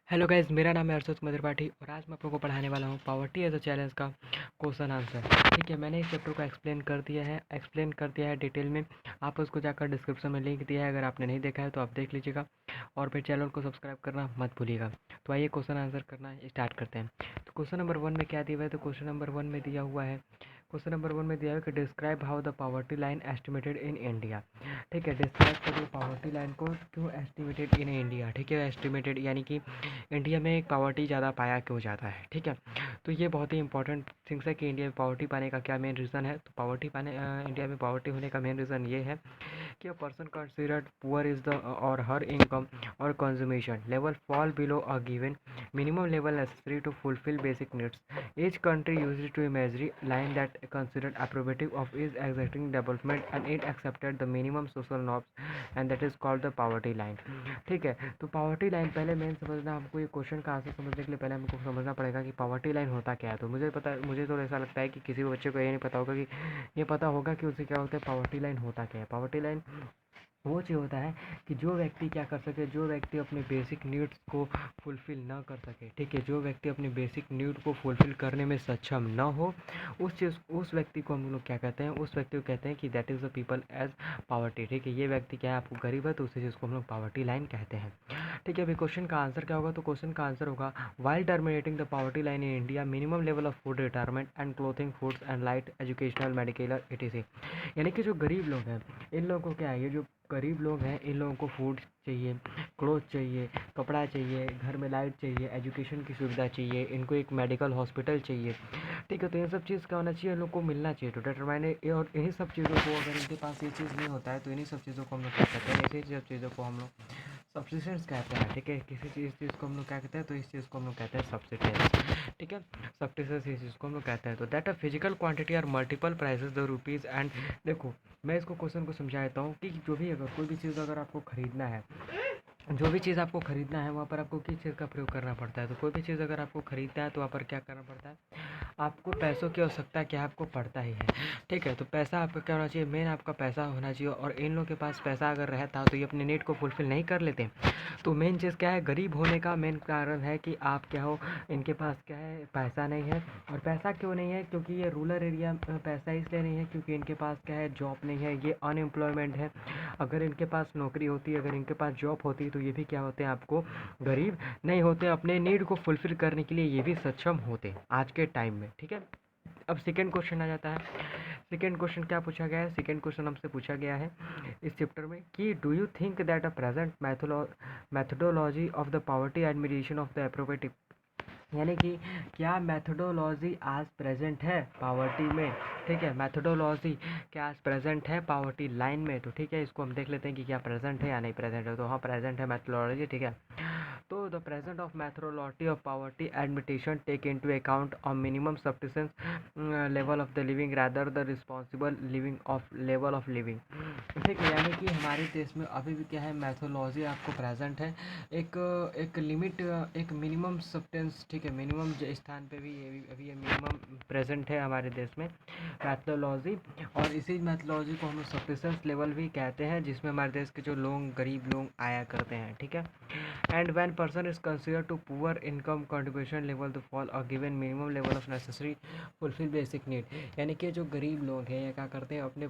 Hello guys, मेरा नाम है अर्षद त्रिपाठी और आज मैं आप लोगों को पढ़ाने वाला हूँ पॉवर्टी एज अ चैलेंज का क्वेश्चन आंसर। ठीक है, मैंने इस चैप्टर को एक्सप्लेन कर दिया है डिटेल में। आप उसको जाकर डिस्क्रिप्शन में लिंक दिया है, अगर आपने नहीं देखा है तो आप देख लीजिएगा और फिर चैनल को सब्सक्राइब करना मत भूलिएगा। तो आइए क्वेश्चन आंसर करना स्टार्ट करते हैं। तो क्वेश्चन नंबर 1 में क्या दिया हुआ है, तो क्वेश्चन नंबर वन में दिया है कि describe how the poverty line estimated in India. ठीक है, डिस्क्राइब करिए पॉवर्टी लाइन को क्यों एस्टिमेटेड इन इंडिया। ठीक है, एस्टिमेटेड यानी कि इंडिया में पॉवर्टी ज़्यादा पाया क्यों जाता है। ठीक है, तो ये बहुत ही इंपॉर्टेंट थिंग्स है कि इंडिया में पॉवर्टी पाने का क्या मेन रीज़न है। तो इंडिया में पॉवर्टी होने का मेन रीज़न ये है कि a person considered poor is the or her income or consumption level fall below a given minimum level necessary to fulfill basic needs. Each country uses to imaginary line that considered appropriate of is exacting development and it accepted the minimum social norms and that is called the poverty line. ठीक है, तो poverty line पहले main समझना, हमको ये question का answer समझने के लिए पहले हमको समझना पड़ेगा कि पावर्टी लाइन होता क्या है। तो मुझे तो ऐसा लगता है कि किसी भी बच्चे को ये नहीं पता होगा कि ये पता होगा कि उसे क्या होता है, पावर्टी लाइन होता क्या है। पावर्टी लाइन वो चीज़ होता है कि जो व्यक्ति क्या कर सके, जो व्यक्ति अपने बेसिक नीड्स को फुलफ़िल ना कर सके। ठीक है, जो व्यक्ति अपने बेसिक नीड को फुलफ़िल करने में सक्षम ना हो, उस व्यक्ति को हम लोग क्या कहते हैं, उस व्यक्ति को कहते हैं कि that is the people as poverty. ठीक है, ये व्यक्ति क्या है, आपको गरीब है तो उसी चीज़ को हम लोग पावर्टी लाइन कहते हैं। ठीक है, अभी क्वेश्चन का आंसर क्या होगा, तो क्वेश्चन का आंसर होगा while terminating the poverty line in India minimum level of food retirement and clothing foods and light educational medical etc। यानी कि जो गरीब लोग हैं, इन लोगों को क्या है, ये जो गरीब लोग हैं इन लोगों को फूड चाहिए, क्लोथ चाहिए, कपड़ा चाहिए, घर में लाइट चाहिए, एजुकेशन की सुविधा चाहिए, इनको एक मेडिकल हॉस्पिटल चाहिए। ठीक है, तो ये सब चीज़ क्या होना चाहिए, इन लोग को मिलना चाहिए। तो डिटरमाइन और इन्हीं सब चीज़ों को, अगर इनके पास ये चीज़ नहीं होता है तो इन्हीं सब चीज़ों को हम लोग क्या कहते हैं, इसी सब चीज़ों को हम लोग सब्सिस्टेंस कहते हैं। ठीक है, किसी चीज़ को हम लोग क्या कहते हैं, तो इस चीज़ को हम लोग कहते हैं सब्सिस्टेंस। ठीक है, सब्सिस्टेंस इस चीज़ को हम लोग कहते हैं। तो that a physical quantity are multiple prices the rupees and देखो, मैं इसको क्वेश्चन को समझाता हूँ कि जो भी अगर कोई भी चीज़ अगर आपको ख़रीदना है, जो भी चीज़ आपको ख़रीदना है वहाँ पर आपको किस चीज़ का प्रयोग करना पड़ता है। तो कोई भी चीज़ अगर आपको ख़रीदना है तो वहाँ पर क्या करना पड़ता है, आपको पैसों की आवश्यकता क्या है, आपको पड़ता ही है। ठीक है, तो पैसा आपका क्या होना चाहिए, मेन आपका पैसा होना चाहिए। और इन लोगों के पास पैसा अगर रहता तो ये अपने नीड को फुलफ़िल नहीं कर लेते। तो मेन चीज़ क्या है, गरीब होने का मेन कारण है कि आप क्या हो, इनके पास क्या है, पैसा नहीं है। और पैसा क्यों नहीं है, क्योंकि ये रूरल एरिया में पैसा इसलिए नहीं है क्योंकि इनके पास क्या है, जॉब नहीं है, ये अनएम्प्लॉयमेंट है। अगर इनके पास नौकरी होती, अगर इनके पास जॉब होती तो ये भी क्या होते हैं, आपको गरीब नहीं होते, अपने नीड को फुलफ़िल करने के लिए ये भी सक्षम होते आज के टाइम में। ठीक है, अब सेकंड क्वेश्चन आ जाता है। सेकंड क्वेश्चन क्या पूछा गया है, सेकंड क्वेश्चन हमसे पूछा गया है इस चैप्टर में कि do you think that a present methodology of the poverty administration of the appropriate, यानी कि क्या मैथोडोलॉजी आज प्रेजेंट है पावर्टी में। ठीक है, मैथोडोलॉजी क्या आज प्रेजेंट है पावर्टी लाइन में। तो ठीक है, इसको हम देख लेते हैं कि क्या प्रेजेंट है या नहीं प्रेजेंट है। तो हाँ, प्रेजेंट है मैथोडोलॉजी। ठीक है, तो the present of methodology of poverty एडमिटेशन take into account of minimum subsistence level of the living rather the responsible living of level of living. ठीक है, यानी कि हमारे देश में अभी भी क्या है, मैथोलॉजी आपको प्रेजेंट है, एक एक लिमिट, एक मिनिमम सब्सटेंस। ठीक है, मिनिमम स्थान पे भी अभी ये मिनिमम प्रेजेंट है हमारे देश में मैथोलॉजी। और इसी मैथोलॉजी को हम लोग सब्सिस्टेंस लेवल भी कहते हैं, जिसमें हमारे देश के जो लोग, गरीब लोग आया करते हैं। ठीक है, and when person is consider to poor income contribution level to fall a given minimum level of necessary fulfill basic need. यानी कि जो गरीब लोग हैं, ये क्या करते हैं, अपने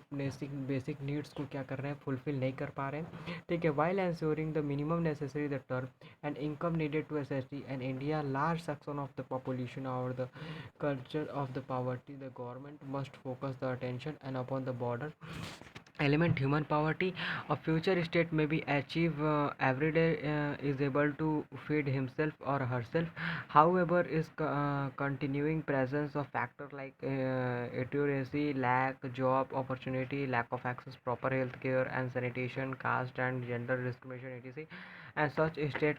बेसिक नीड्स को क्या कर रहे हैं, फुलफिल नहीं कर पा रहे हैं। ठीक है, while ensuring the minimum necessary the term and income needed to SST and India large section of the population और the culture of the poverty, the government must focus the attention and upon the border element human poverty. A future state may be achieved every day is able to feed himself or herself. However, is continuing presence of factor like illiteracy, lack job opportunity, lack of access proper health care and sanitation, caste and gender discrimination etc, and such state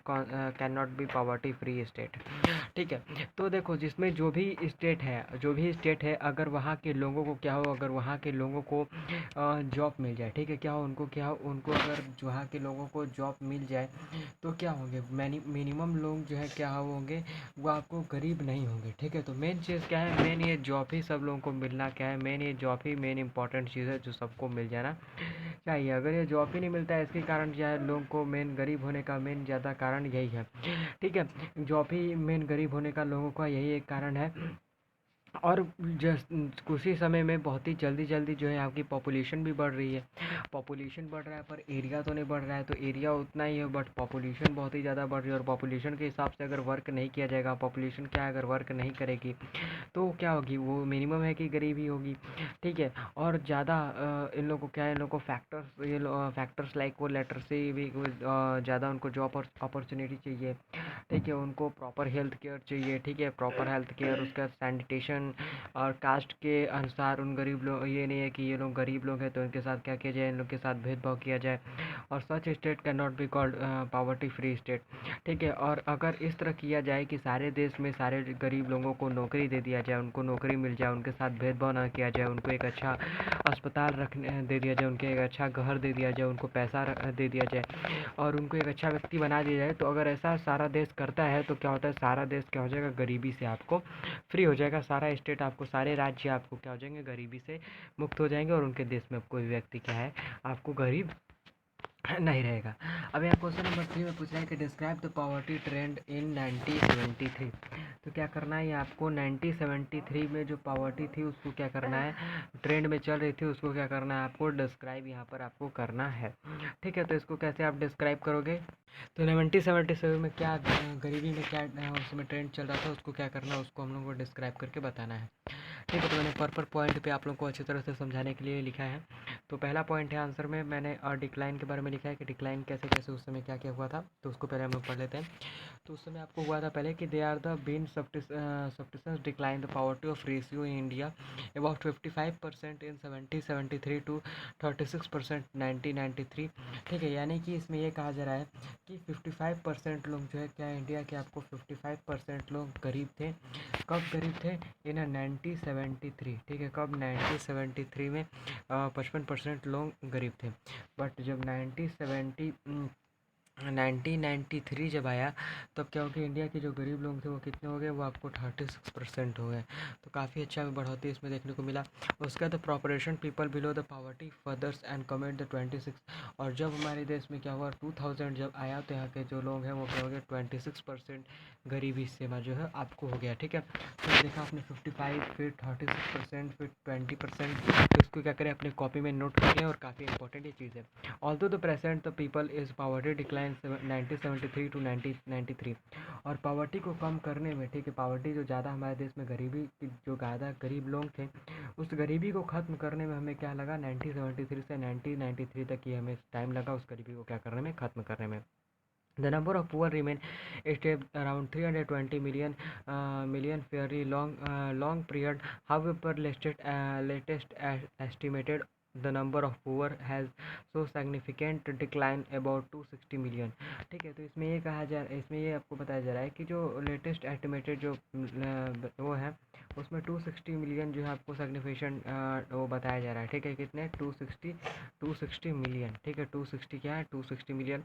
cannot be poverty free state. ठीक है। तो देखो जिसमें जो भी state है अगर वहाँ के लोगों को क्या हो, अगर वहाँ के लोगों को जॉब मिल जाए, ठीक है, उनको अगर वहाँ के लोगों को जॉब मिल जाए तो क्या होंगे, मिनिमम लोग जो है क्या होंगे, वो आपको गरीब नहीं होंगे। ठीक है, तो मेन चीज़ क्या है, मेन ये जॉब ही सब लोगों को मिलना क्या है, मेन ये जॉब ही मेन इंपॉर्टेंट चीज़ है जो सबको मिल जाना चाहिए। अगर ये जॉब ही नहीं मिलता है, इसके कारण जो है लोगों को मेन गरीब होने का मेन ज़्यादा कारण यही है। ठीक है, जॉब ही मेन गरीब होने का लोगों का यही एक कारण है। और जस कुछ ही समय में बहुत ही जल्दी जल्दी जो है आपकी पॉपुलेशन भी बढ़ रही है। पॉपुलेशन बढ़ रहा है पर एरिया तो नहीं बढ़ रहा है, तो एरिया उतना ही है बट पॉपुलेशन बहुत ही ज़्यादा बढ़ रही है। और पॉपुलेशन के हिसाब से अगर वर्क नहीं किया जाएगा, पॉपुलेशन क्या है, अगर वर्क नहीं करेगी तो क्या होगी, वो मिनिमम है कि गरीबी होगी। ठीक है, और ज़्यादा इन लोगों को क्या है, इन लोगों को फैक्टर्स लाइक वो लेटर से भी ज़्यादा उनको जॉब अपॉर्चुनिटी चाहिए। ठीक है, उनको प्रॉपर हेल्थ केयर चाहिए। ठीक है, प्रॉपर हेल्थ केयर, उसका सैनिटेशन। और कास्ट के अनुसार उन गरीब लोग, ये नहीं है कि ये लोग गरीब लोग हैं तो इनके साथ क्या किया जाए, इन लोग के साथ भेदभाव किया जाए। और such state can not be called poverty free state. ठीक है, और अगर इस तरह किया जाए कि सारे देश में सारे गरीब लोगों को नौकरी दे दिया जाए, उनको नौकरी मिल जाए, उनके साथ भेदभाव ना किया जाए, उनको एक अच्छा अस्पताल रखने दे दिया जाए, उनको एक अच्छा घर दे दिया जाए, उनको पैसा दे दिया जाए और उनको एक अच्छा व्यक्ति बना दिया जाए, तो अगर ऐसा सारा देश करता है तो क्या होता है, सारा देश क्या हो जाएगा, गरीबी से आपको फ्री हो जाएगा। सारा स्टेट आपको, सारे राज्य आपको क्या हो जाएंगे, गरीबी से मुक्त हो जाएंगे और उनके देश में कोई व्यक्ति क्या है, आपको गरीब नहीं रहेगा। अब यहाँ क्वेश्चन नंबर 3 में पूछ रहा है कि डिस्क्राइब द पॉवर्टी ट्रेंड इन 1973। तो क्या करना है, ये आपको 1973 में जो पॉवर्टी थी उसको क्या करना है, ट्रेंड में चल रही थी उसको क्या करना है, आपको डिस्क्राइब यहाँ पर आपको करना है। ठीक है, तो इसको कैसे आप डिस्क्राइब करोगे, तो 1977 में क्या गरीबी में क्या उसमें ट्रेंड चल रहा था, उसको क्या करना है, उसको हम लोग को डिस्क्राइब करके बताना है। ठीक है, तो मैंने पर पॉइंट पे आप लोग को अच्छी तरह से समझाने के लिए लिखा है। तो पहला पॉइंट है आंसर में मैंने डिक्लाइन के बारे में लिखा है कि डिक्लाइन कैसे कैसे उस समय क्या क्या हुआ था, तो उसको पहले हम लोग पढ़ लेते हैं। तो उस समय आपको हुआ था पहले कि they are the been subsistence decline the poverty of ratio in India about 55% in 1773 to 36% 1993। ठीक है, यानी कि इसमें ये कहा जा रहा है कि 55% लोग जो है क्या इंडिया के आपको 55% लोग गरीब थे। कब गरीब थे, इन 1973। ठीक है, कब 1973 में 55% लोग गरीब थे। बट जब 1993 जब आया तब क्या हो गया, इंडिया के जो गरीब लोग थे वो कितने हो गए, वो आपको 36% हो गए। तो काफ़ी अच्छा बढ़ोतरी इसमें देखने को मिला। उसके बाद proportion people below the poverty furthers and commit the 26। और जब हमारे देश में क्या हुआ 2000 जब आया तो यहाँ के जो लोग हैं वो क्या हो गए 26% गरीबी सीमा जो है आपको हो गया। ठीक है, तो देखा आपने 55, फिर 36%, फिर 20%। तो इसको क्या करें अपने कॉपी में नोट कर लें और काफ़ी इंपॉर्टेंट ये चीज़ है। Although the present the people is poverty decline 1973 to 1993। और पॉवर्टी को कम करने में, ठीक है, पॉवर्टी जो ज़्यादा हमारे देश में गरीबी जो ज़्यादा गरीब लोग थे उस गरीबी को ख़त्म करने में हमें क्या लगा 1973 से 1993 तक ही हमें टाइम लगा उस गरीबी को क्या करने में, ख़त्म करने में। The number of poor remain stable around 320 million fairly long period. However, latest estimated the number of poor has so significant decline about 260 million। ठीक है, तो इसमें ये कहा जा इसमें ये आपको बताया जा रहा है कि जो लेटेस्ट एस्टिमेटेड जो वो है उसमें 260 मिलियन जो है आपको सिग्निफिकेंट वो बताया जा रहा है। ठीक है, कितने 260 मिलियन। ठीक है, 260 क्या है 260 मिलियन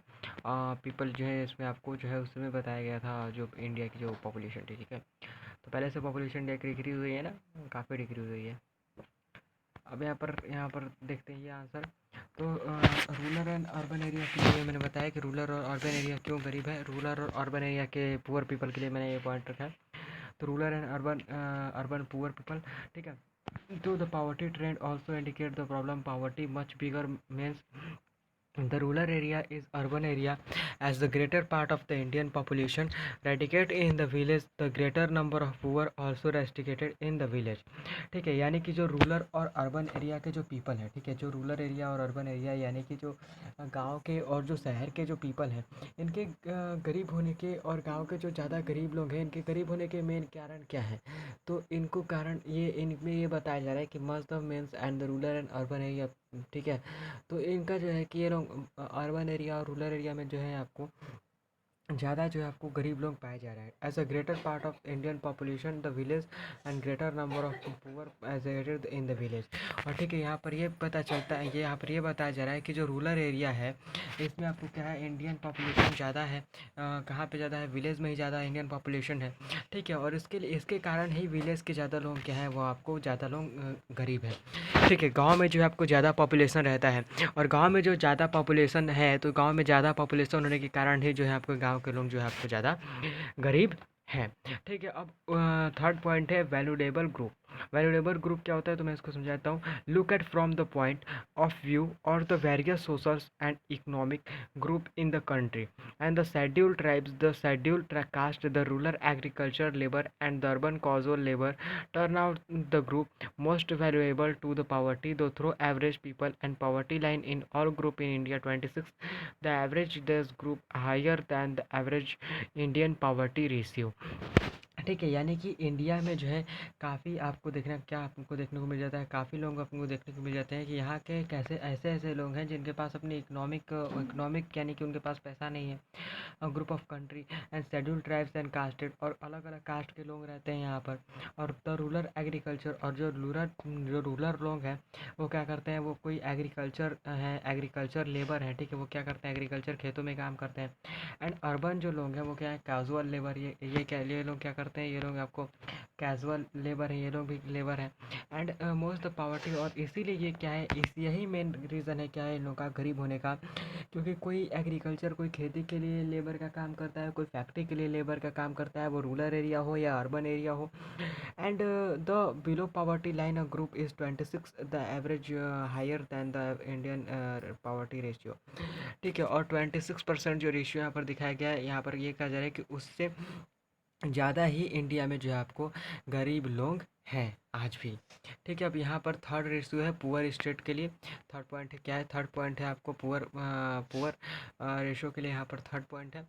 पीपल जो है इसमें आपको जो है उसमें बताया गया था जो इंडिया की जो पॉपुलेशन थी। ठीक है, तो पहले से पॉपुलेशन डिक्रीज हुई है ना, काफ़ी डिक्रीज हुई है। अब यहाँ पर देखते हैं ये आंसर। तो रूरल एंड अर्बन एरिया के लिए मैंने बताया कि रूरल और अर्बन एरिया क्यों गरीब है, रूरल और अर्बन एरिया के पुअर पीपल के लिए मैंने ये पॉइंट रखा है। तो rural and urban poor people. ठीक है, तो the poverty trend also indicate the problem poverty much bigger means the rural area is urban area as the greater part of the Indian population radicate in the village, the greater number of poor also radicated in the village। ठीक है, यानी कि जो rural और urban area के जो people हैं, ठीक है, जो रूरल एरिया और अर्बन एरिया यानी कि जो गांव के और जो शहर के जो पीपल हैं इनके गरीब होने के और गांव के जो ज़्यादा गरीब लोग हैं इनके गरीब होने के मेन कारण क्या है, तो इनको कारण ये इनमें ये बताया जा रहा है कि must of means and the rural and urban area. ठीक है, तो इनका जो है कि ये लोग अर्बन एरिया और रूरल एरिया में जो है आपको ज़्यादा जो है आपको गरीब लोग पाए जा रहे हैं। As a greater part of Indian population the village and greater number of poor as in the village. और ठीक है, यहाँ पर ये पता चलता है, ये यहाँ पर ये बताया जा रहा है कि जो रूरल एरिया है इसमें आपको क्या है, इंडियन पॉपुलेशन ज़्यादा है। कहाँ पे ज़्यादा है? विलेज में ही ज़्यादा इंडियन पॉपुलेशन है। ठीक है, और इसके लिए, इसके कारण ही विलेज के ज़्यादा लोग क्या है, वो आपको ज़्यादा लोग गरीब है। ठीक है, गाँव में जो है आपको ज़्यादा पॉपुलेशन रहता है, और गाँव में जो ज़्यादा पॉपुलेशन है, तो गाँव में ज़्यादा पॉपुलेशन होने के कारण ही जो है आपको गाँव के लोग जो है आपको ज़्यादा गरीब हैं। ठीक है, अब थर्ड पॉइंट है वैल्यूएबल ग्रुप। वैल्यूएबल ग्रुप क्या होता है, तो मैं इसको समझाता हूँ। Look at from the point of view और the various social and economic group in the country and the scheduled tribes, the scheduled caste, the rural agriculture labour and the urban casual labour turn out the group most valuable to the poverty though through average people and poverty line in all group in India 26, the average this group higher than the average Indian poverty ratio। ठीक है, यानी कि India में जो है काफ़ी आपको देखना, क्या आपको देखने को मिल जाता है, काफ़ी लोग आपको देखने को मिल जाते हैं कि यहाँ के कैसे ऐसे ऐसे लोग हैं जिनके पास अपनी इकोनॉमिक यानी कि उनके पास पैसा नहीं है। Group of country and schedule tribes and casted, और अलग अलग कास्ट के लोग रहते हैं यहाँ पर। और द रूरल एग्रीकल्चर, और जो रूरल लोग हैं वो क्या करते हैं, वो कोई एग्रीकल्चर है, एग्रीकल्चर लेबर है। ठीक है, वो क्या करते हैं, एग्रीकल्चर खेतों में काम करते हैं। एंड अर्बन जो लोग हैं वो क्या है, कैजुअल लेबर। ये लोग क्या करते हैं, ये लोग आपको कैजुअल लेबर है, ये लोग भी लेबर हैं। एंड मोस्ट द पावर्टी, और इसीलिए ये क्या है, यही मेन रीज़न है क्या है इन लोगों का गरीब होने का, क्योंकि कोई एग्रीकल्चर, कोई खेती के लिए लेबर का काम करता है, कोई फैक्ट्री के लिए लेबर का काम करता है, वो रूरल एरिया हो या अर्बन एरिया हो। And the below poverty line a group is 26, the average higher than the Indian poverty ratio. ठीक है, और 26% जो रेशियो यहाँ पर दिखाया गया है, यहाँ पर ये कहा जा रहा है कि उससे ज़्यादा ही इंडिया में जो है आपको गरीब लोग हैं आज भी। ठीक है, अब यहाँ पर थर्ड रेशियो है पुअर स्टेट के लिए। थर्ड पॉइंट है क्या है, थर्ड पॉइंट है आपको पुअर रेशियो के लिए यहाँ पर थर्ड पॉइंट है।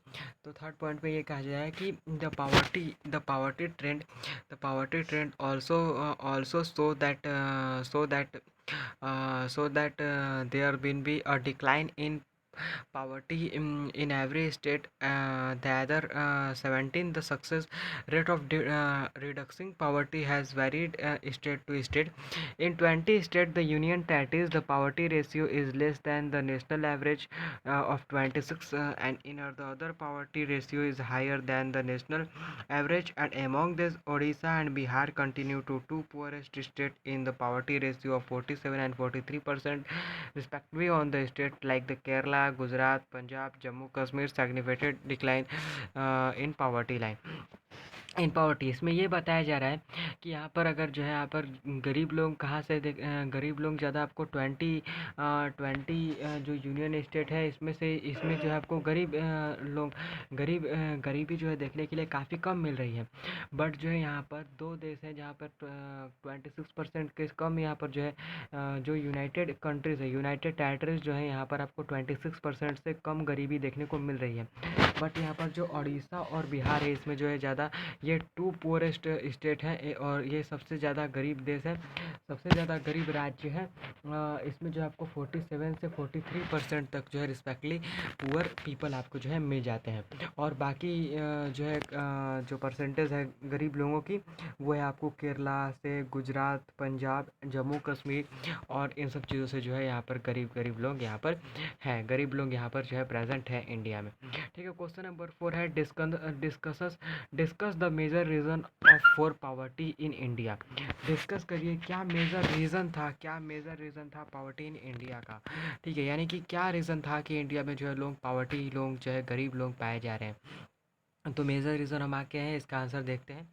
तो थर्ड पॉइंट पे ये कहा जाए कि the poverty trend also so that there been be a decline in poverty in every state, the other 17, the success rate of reducing poverty has varied state to state. In 20 states the union territories the poverty ratio is less than the national average of 26, and in the other poverty ratio is higher than the national average, and among this Odisha and Bihar continue to two poorest states in the poverty ratio of 47 and 43% respectively. On the state like the Kerala, Gujarat, Punjab, Jammu Kashmir significant decline in poverty line, in poverty. इसमें ये बताया जा रहा है कि यहाँ पर अगर जो है यहाँ पर गरीब लोग कहाँ से गरीब लोग ज़्यादा आपको 20 जो यूनियन स्टेट है इसमें जो है आपको गरीबी जो है देखने के लिए काफ़ी कम मिल रही है। बट जो है यहाँ पर दो देश हैं जहाँ पर 26% के कम, यहाँ पर जो है जो यूनाइटेड कंट्रीज़ है, यूनाइटेड टेरिटरीज जो है यहाँ पर आपको 26% से कम गरीबी देखने को मिल रही है। बट यहाँ पर जो उड़ीसा और बिहार है इसमें जो है ज़्यादा, ये टू पुअरेस्ट स्टेट हैं, और ये सबसे ज़्यादा गरीब देश है, सबसे ज़्यादा गरीब राज्य है। इसमें जो आपको 47 से 43% तक जो है रिस्पेक्टली पुअर पीपल आपको जो है मिल जाते हैं। और बाकी जो है जो परसेंटेज है गरीब लोगों की, वो है आपको केरला से, गुजरात, पंजाब, जम्मू कश्मीर और इन सब चीज़ों से जो है यहाँ पर गरीब लोग यहाँ पर हैं, गरीब लोग यहाँ पर जो है प्रेजेंट है इंडिया में। ठीक है, क्वेश्चन नंबर 4 है discuss the major reason of for poverty in India. Discuss करिए क्या मेजर रीज़न था पावर्टी इन इंडिया का। ठीक है, यानी कि क्या रीज़न था कि इंडिया में जो है लोग जो है गरीब लोग पाए जा रहे हैं। तो मेजर रीज़न हम आके हैं, इसका आंसर देखते हैं।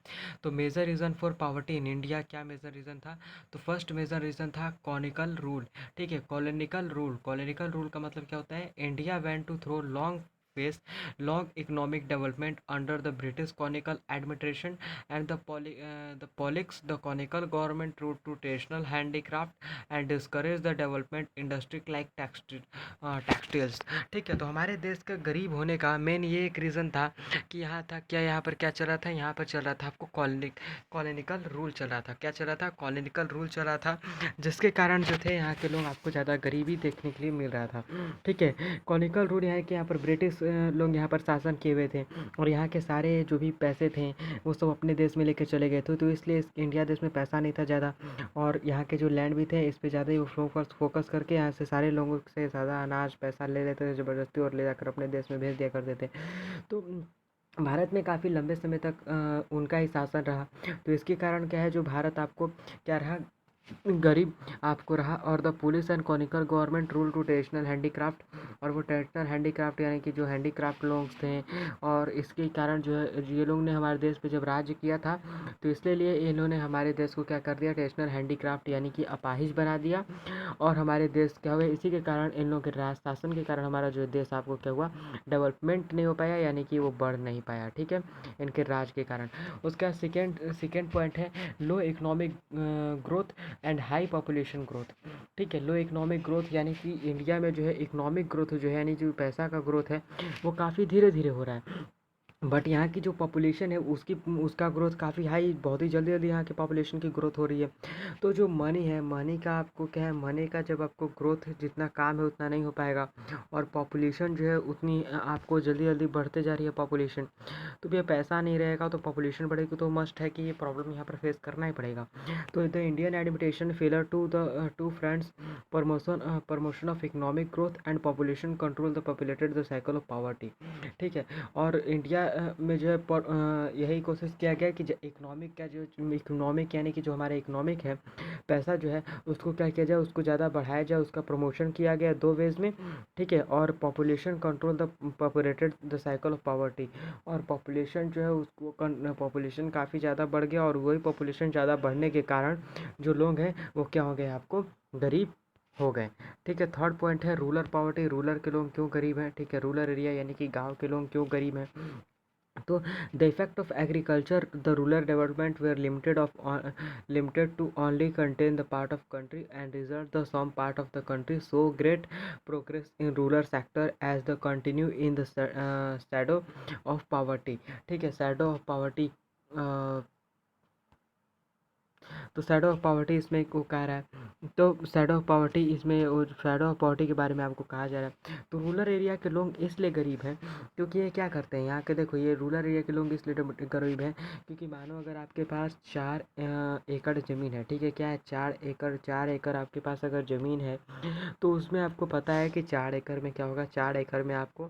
तो major reason for poverty in India, क्या मेजर रीज़न था? तो फर्स्ट मेजर रीज़न था कॉनिकल रूल। ठीक है, कॉलोनिकल रूल का मतलब क्या होता है? India went to through long phase long economic development under the British colonial administration, and the politics the colonial government through to traditional handicraft and discourage the development industry like textiles। ठीक है, तो हमारे देश का गरीब होने का main ये एक रीज़न था कि यहाँ पर क्या चल रहा था, यहाँ पर चल रहा था आपको कॉलोनिकल रूल चल रहा था। क्या चल रहा था? कॉलोनिकल रूल चल रहा था, जिसके कारण जो थे यहाँ के लोग आपको ज़्यादा गरीबी देखने के लिए मिल रहा था। ठीक है, कॉलोनिकल रूल यहाँ कि यहाँ पर ब्रिटिश लोग यहाँ पर शासन किए हुए थे और यहाँ के सारे जो भी पैसे थे वो सब अपने देश में लेके चले गए थे। तो इसलिए इंडिया देश में पैसा नहीं था ज़्यादा और यहाँ के जो लैंड भी थे इस पे ज़्यादा ही वो फोकस करके यहाँ से सारे लोगों से ज़्यादा अनाज पैसा ले लेते थे ज़बरदस्ती और ले जाकर अपने देश में भेज दिया करते थे। तो भारत में काफ़ी लंबे समय तक उनका ही शासन रहा। तो इसके कारण क्या है, जो भारत आपको क्या रहा, गरीब आपको रहा। और the police and colonial government rule to traditional handicraft, और वो ट्रेडिशनल हैंडीक्राफ्ट यानी कि जो हैंडीक्राफ्ट लोग थे, और इसके कारण जो है ये लोग ने हमारे देश पे जब राज्य किया था तो इसलिए लिए इन्होंने हमारे देश को क्या कर दिया, ट्रेडिशनल हैंडीक्राफ्ट यानी कि अपाहिज बना दिया। और हमारे देश क्या हुआ, इसी के कारण इन लोगों के राज शासन के कारण हमारा जो देश आपको क्या हुआ, डेवलपमेंट नहीं हो पाया, यानी कि वो बढ़ नहीं पाया। ठीक है, इनके राज के कारण। उसका सेकेंड पॉइंट है low economic growth and high population growth. ठीक है, लो इकोनॉमिक ग्रोथ यानी कि इंडिया में जो है इकोनॉमिक ग्रोथ जो है यानी जो पैसा का ग्रोथ है वो काफ़ी धीरे धीरे हो रहा है। बट यहाँ की जो पॉपुलेशन है उसका ग्रोथ काफ़ी हाई, बहुत ही जल्दी जल्दी यहाँ की पॉपुलेशन की ग्रोथ हो रही है। तो जो मनी है, मनी का आपको क्या है, मनी का जब आपको ग्रोथ जितना काम है उतना नहीं हो पाएगा और पॉपुलेशन जो है उतनी आपको जल्दी जल्दी बढ़ते जा रही है पॉपुलेशन। तो भैया पैसा नहीं रहेगा तो पॉपुलेशन बढ़ेगी, तो मस्ट है कि ये प्रॉब्लम यहाँ पर फेस करना ही पड़ेगा। तो the Indian estimation failure to the two fronts, promotion of economic growth and population control the populated the cycle of poverty. ठीक है, और इंडिया में जो है यही कोशिश किया गया कि इकोनॉमिक का जो इकोनॉमिक यानी कि जो हमारा इकोनॉमिक है, पैसा जो है उसको क्या किया जाए, उसको ज़्यादा बढ़ाया जाए, उसका प्रमोशन किया गया दो वेज में। ठीक है, और population control the populated the cycle of poverty, और पॉपुलेशन जो है उसको पॉपुलेशन काफ़ी ज़्यादा बढ़ गया और वही पॉपुलेशन ज़्यादा बढ़ने के कारण जो लोग हैं वो क्या हो गए, आपको गरीब हो गए। ठीक है, थर्ड पॉइंट है रूरल पॉवर्टी, रूरल के लोग क्यों गरीब हैं। ठीक है, रूरल एरिया यानी कि गांव के लोग क्यों गरीब हैं। तो the effect of agriculture the rural development where limited to only contain the part of country and result the some part of the country so great progress in rural sector as the continue in the shadow of poverty. ठीक है, shadow of poverty, तो shadow of poverty इसमें को कह रहा है। तो shadow of poverty इसमें, और शैडो ऑफ पॉवर्टी के बारे में आपको कहा जा रहा है। तो रूरल एरिया के लोग इसलिए गरीब हैं क्योंकि ये क्या करते हैं, यहाँ के देखो ये रूरल एरिया के लोग इसलिए गरीब हैं क्योंकि मानो अगर आपके पास 4 एकड़ ज़मीन है। ठीक है, क्या है, 4 एकड़ आपके पास अगर ज़मीन है तो उसमें आपको पता है कि 4 एकड़ में क्या होगा, 4 एकड़ में आपको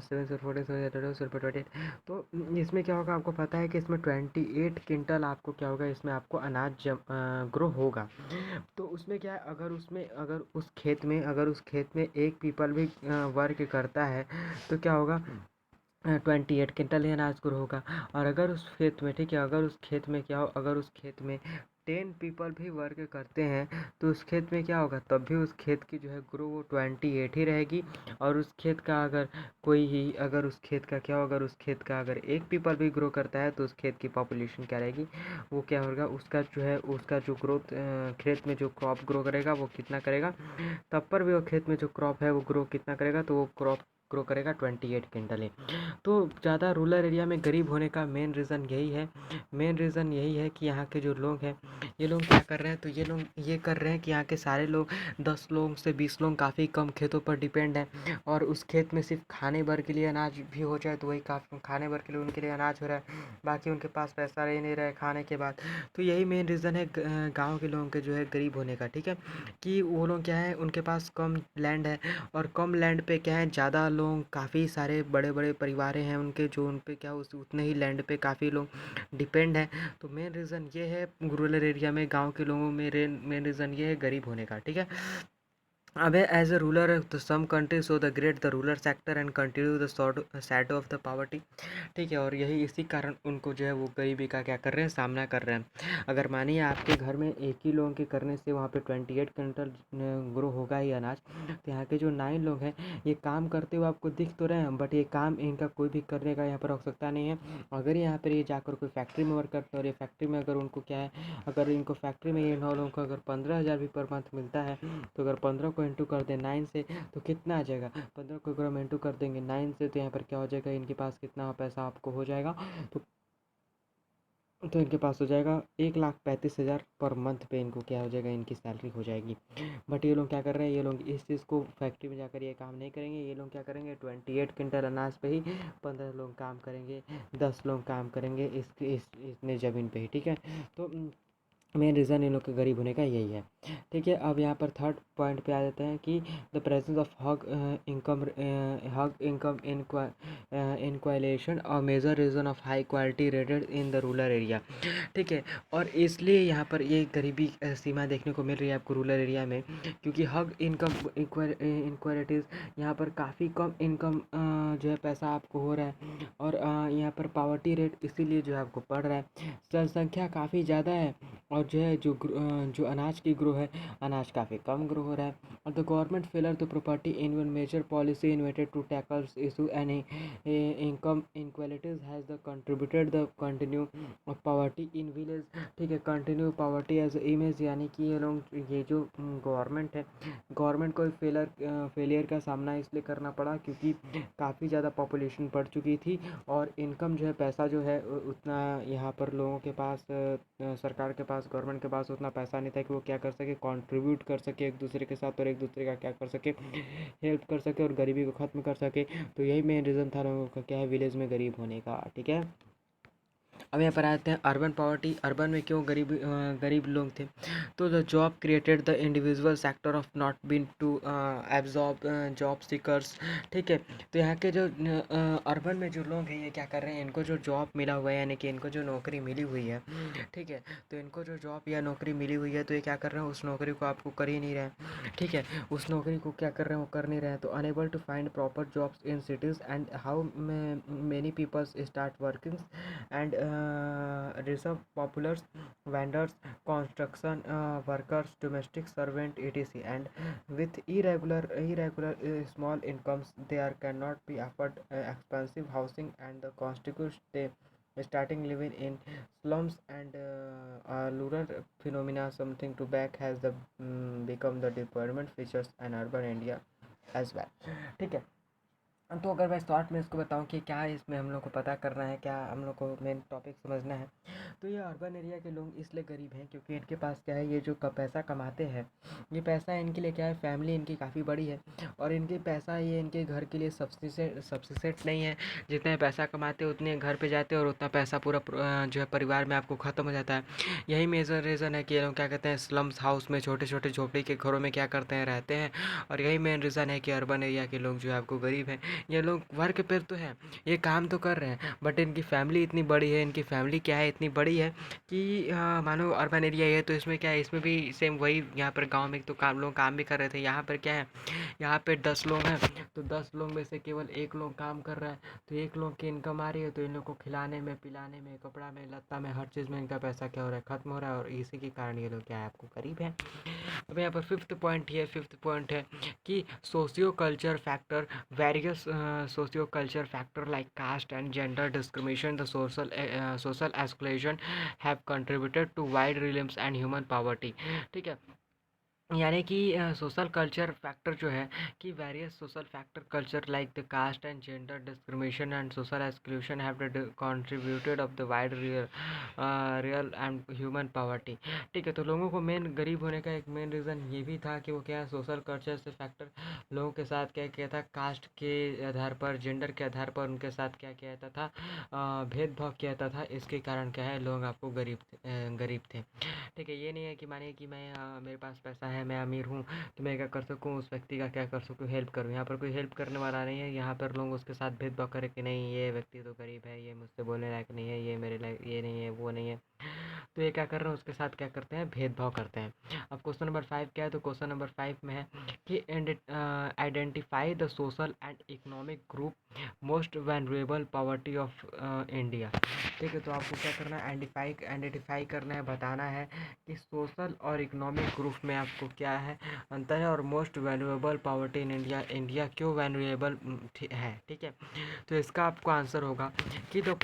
7 तो इसमें क्या होगा, आपको पता है कि इसमें 28 क्विंटल आपको क्या होगा, इसमें आपको अनाज ग्रो होगा। तो उसमें क्या है, अगर उस खेत में एक पीपल भी वर्क करता है तो क्या होगा, 28 क्विंटल ही अनाज ग्रो होगा। और अगर उस खेत में, ठीक है, अगर उस खेत में क्या हो, अगर उस खेत में 10 पीपल भी वर्क करते हैं तो उस खेत में क्या होगा, तब भी उस खेत की जो है ग्रो वो 28 ही रहेगी। और उस खेत का अगर कोई ही, अगर उस खेत का क्या हो, अगर उस खेत का अगर एक पीपल भी ग्रो करता है तो उस खेत की पॉपुलेशन क्या रहेगी, वो क्या होगा, उसका जो है उसका जो ग्रोथ, खेत में जो क्रॉप ग्रो करेगा वो कितना करेगा, तब पर भी वो खेत में जो क्रॉप है वो ग्रो कितना करेगा, तो वो क्रॉप ग्रो करेगा 28 क्विंटल ही। तो ज़्यादा रूरल एरिया में गरीब होने का मेन रीज़न यही है, कि यहाँ के जो लोग हैं ये लोग क्या कर रहे हैं, तो ये लोग ये कर रहे हैं कि यहाँ के सारे लोग 10 लोग से 20 लोग काफ़ी कम खेतों पर डिपेंड हैं और उस खेत में सिर्फ खाने भर के लिए अनाज भी हो जाए तो वही काफ़ी, खाने भर के लिए उनके लिए अनाज हो रहा है, बाकी उनके पास पैसा रह नहीं रहा है खाने के बाद। तो यही मेन रीज़न है गाँव के लोगों के जो है गरीब होने का। ठीक है, कि वो लोग क्या है, उनके पास कम लैंड है और कम लैंड पे क्या है, ज़्यादा लोग, काफ़ी सारे बड़े बड़े परिवारें हैं उनके, जो उन पे क्या उस उतने ही लैंड पे काफ़ी लोग डिपेंड हैं। तो मेन रीज़न ये है रूरल एरिया में गांव के लोगों में मेन रीज़न ये है गरीब होने का। ठीक है, अबे as a ruler to some country so the great the ruler sector and continue the shadow of the poverty. ठीक है, और यही इसी कारण उनको जो है वो गरीबी का क्या कर रहे हैं, सामना कर रहे हैं। अगर मानिए आपके घर में एक ही लोगों के करने से वहाँ पे 28 क्विंटल ग्रो होगा ही अनाज, तो यहाँ के जो 9 लोग हैं ये काम करते हुए आपको दिख तो रहे हैं, बट ये काम इनका कोई भी करने का यहाँ पर आवश्यकता नहीं है। अगर यहाँ पर ये जाकर कोई फैक्ट्री में वर्क करते हैं और ये फैक्ट्री में अगर उनको क्या है, अगर इनको फैक्ट्री में ये 9 लोगों को अगर 15,000 भी पर मंथ मिलता है, तो अगर 15 को इंटू कर दें 9 से तो कितना आ जाएगा, 15 को अगर हम इंटू कर देंगे 9 से तो यहाँ पर क्या हो जाएगा, इनके पास कितना पैसा आपको हो जाएगा, तो तो इनके पास हो जाएगा 1,35,000 पर मंथ पे इनको क्या हो जाएगा, इनकी सैलरी हो जाएगी। बट ये लोग क्या कर रहे हैं, ये लोग इस चीज़ को फैक्ट्री में जाकर ये काम नहीं करेंगे। ये लोग क्या करेंगे, 28 क्विंटल अनाज पे ही 15 लोग काम करेंगे, 10 लोग काम करेंगे इतने ज़मीन पे ही। ठीक है, तो मेन रीज़न इन लोग के गरीब होने का यही है। ठीक है, अब यहाँ पर थर्ड पॉइंट पे आ जाते हैं कि the presence of huge income inequality और major reason of high quality rated in the rural area. ठीक है, और इसलिए यहाँ पर ये गरीबी सीमा देखने को मिल रही है आपको रूरल एरिया में, क्योंकि हग इनकम इनक्वालिटीज़ यहाँ पर काफ़ी कम इनकम जो है पैसा आपको हो रहा है, और यहाँ पर पावर्टी रेट इसीलिए जो है आपको बढ़ रहा है। जनसंख्या काफ़ी ज़्यादा है, और जो है जो अनाज की ग्रो है, अनाज काफ़ी कम ग्रो हो रहा है। और the government failure to property in one major policy invented to tackle issue and income inequalities has the contributed the continue of poverty in village. ठीक है, कंटिन्यू पॉवर्टी एज इमेज, यानी कि ये लोग ये जो गवर्नमेंट है, गवर्नमेंट को फेलियर का सामना इसलिए करना पड़ा क्योंकि काफ़ी ज़्यादा पॉपुलेशन बढ़ चुकी थी, और इनकम जो है, पैसा जो है उतना यहाँ पर लोगों के पास, सरकार के पास, गवर्नमेंट के पास उतना पैसा नहीं था कि वो क्या कर सके, कंट्रीब्यूट कर सके एक दूसरे के साथ, और एक दूसरे का क्या कर सके, हेल्प कर सके और गरीबी को ख़त्म कर सके। तो यही मेन रीज़न था लोगों का क्या है, विलेज में गरीब होने का। ठीक है, अब यहाँ पर आते हैं अर्बन पॉवर्टी। अर्बन में क्यों गरीब लोग थे, तो the job created the individual sector of not been to absorb job seekers. ठीक है, तो यहाँ के जो अर्बन में जो लोग हैं, ये क्या कर रहे हैं, इनको जो जॉब मिला हुआ है, यानी कि इनको जो नौकरी मिली हुई है, ठीक है, तो इनको जो जॉब या नौकरी मिली हुई है, तो ये क्या कर रहे हैं, उस नौकरी को आपको कर ही नहीं रहे हैं। ठीक है, उस नौकरी को क्या कर रहे हैं, वो कर नहीं रहे हैं। तो unable to find proper jobs in cities and how many peoples start working and reserve populars, vendors, construction workers, domestic servant, etc. And with irregular small incomes, there cannot be afford expensive housing, and the constitutes they starting living in slums and rural phenomena. Something to back has the become the deployment features and urban India as well. ठीक है, तो अगर मैं short में इसको बताऊं कि क्या इसमें हम लोग को पता करना है, क्या हम लोग को मेन टॉपिक समझना है, तो ये अर्बन एरिया के लोग इसलिए गरीब हैं क्योंकि इनके पास क्या है, ये जो पैसा कमाते हैं, ये पैसा इनके लिए क्या है, फैमिली इनकी काफ़ी बड़ी है, और इनके पैसा ये इनके घर के लिए सब्सिस्टेंट नहीं है। जितने पैसा कमाते हैं उतने घर पे जाते हैं, और उतना पैसा पूरा जो है परिवार में आपको ख़त्म हो जाता है। यही मेजर रीज़न है कि ये लोग क्या कहते हैं, स्लम्स हाउस में, छोटे छोटे झोपड़ी के घरों में क्या करते हैं, रहते हैं। और यही मेन रीज़न है कि अर्बन एरिया के लोग जो है आपको गरीब हैं। ये लोग वर्क पे तो हैं, ये काम तो कर रहे हैं, बट इनकी फैमिली इतनी बड़ी है, इनकी फैमिली क्या है, इतनी बड़ी है कि मानो अर्बन एरिया है, तो इसमें क्या है, इसमें भी सेम वही, यहाँ पर गांव में तो लोग काम भी कर रहे थे, यहाँ पर क्या है, यहाँ पे 10 लोग हैं, तो 10 लोग में से केवल एक लोग काम कर रहा है, तो एक लोग की इनकम आ रही है, तो इन लोग को खिलाने में, पिलाने में, कपड़ा में, लत्ता में, हर चीज़ में इनका पैसा क्या हो रहा है, ख़त्म हो रहा है, और इसी के कारण ये लोग क्या है, आपको गरीब है। अब यहाँ पर फिफ्थ पॉइंट है कि socio culture factor, various socio culture factor like caste and gender discrimination, the social exclusion have contributed to wide realms and human poverty. ठीक है, यानी कि सोशल कल्चर फैक्टर जो है कि various social factor culture like the caste and gender discrimination and social exclusion have contributed of the wide real and human poverty. ठीक है, तो लोगों को मेन गरीब होने का एक मेन रीज़न ये भी था कि वो क्या है, सोशल कल्चर से फैक्टर लोगों के साथ क्या किया था, कास्ट के आधार पर, जेंडर के आधार पर उनके साथ क्या किया जाता था, भेदभाव किया जाता था। इसके कारण क्या है, लोग आपको गरीब थे। ठीक है, ये नहीं है कि मानिए कि मैं मेरे पास पैसा है, मैं अमीर हूँ, तो मैं क्या कर सकूँ, उस व्यक्ति का क्या कर सकूँ, हेल्प करूँ। यहाँ पर कोई हेल्प करने वाला नहीं है, यहाँ पर लोग उसके साथ भेदभाव करें कि नहीं, ये व्यक्ति तो गरीब है, ये मुझसे बोलने लायक नहीं है, ये मेरे लायक ये नहीं है, वो नहीं है, तो ये क्या कर रहे हैं, उसके साथ क्या करते हैं, भेदभाव करते हैं। अब क्वेश्चन नंबर 5 क्या है, तो क्वेश्चन नंबर 5 में है कि identify the social and economic group most valuable poverty of India. ठीक है, तो आपको क्या करना है, आइडेंटिफाई करना है, बताना है कि सोशल और इकोनॉमिक ग्रुप में आपको क्या है अंतर है, और most valuable poverty in India, India क्यों वैल्यूएबल है, ठीक है। तो इसका आपको आंसर होगा कि the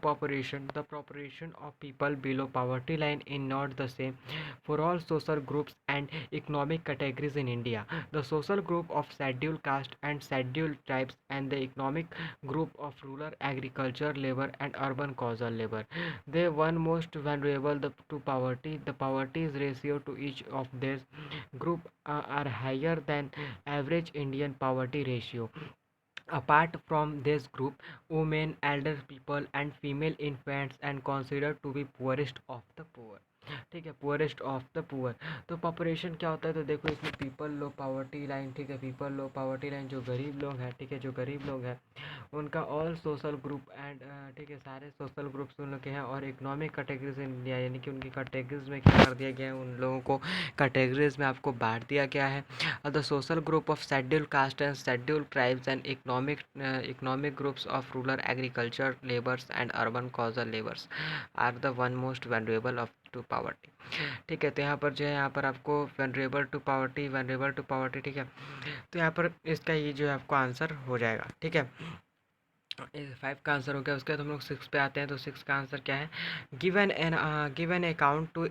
population of people below poverty line in not the same for all social groups and economic categories in India. The social group of schedule caste and schedule tribes and the economic group of rural agriculture labor and urban causal labor. They one most vulnerable to poverty. The poverty's ratio to each of these group are higher than average Indian poverty ratio. Apart from this group, women, elder people and female infants and considered to be poorest of the poor, ठीक है, poorest of the poor. तो population क्या होता है, तो देखो इसमें people लो poverty line, ठीक है, पीपल लो पावर्टी लाइन जो गरीब लोग हैं, ठीक है, जो गरीब लोग हैं उनका ऑल सोशल ग्रुप एंड, ठीक है, सारे सोशल ग्रुप्स उन लोग के हैं, और इकोनॉमिक कैटेगरीज इन इंडिया, यानी कि उनकी कैटेगरीज में क्या कर दिया गया है, उन लोगों को कैटेगरीज में आपको बांट दिया गया है। The social group of schedule caste and schedule tribes and economic groups of rural agriculture labours and urban casual labours are the one most valuable of to poverty, ठीक है। तो यहाँ पर जो है, यहाँ पर आपको वनरेबल टू पावर्टी, ठीक है। तो यहाँ पर इसका ये जो है आपको आंसर हो जाएगा, ठीक है। 5 का आंसर हो गया। उसके बाद हम लोग 6 पे आते हैं। तो 6 का आंसर क्या है, given account to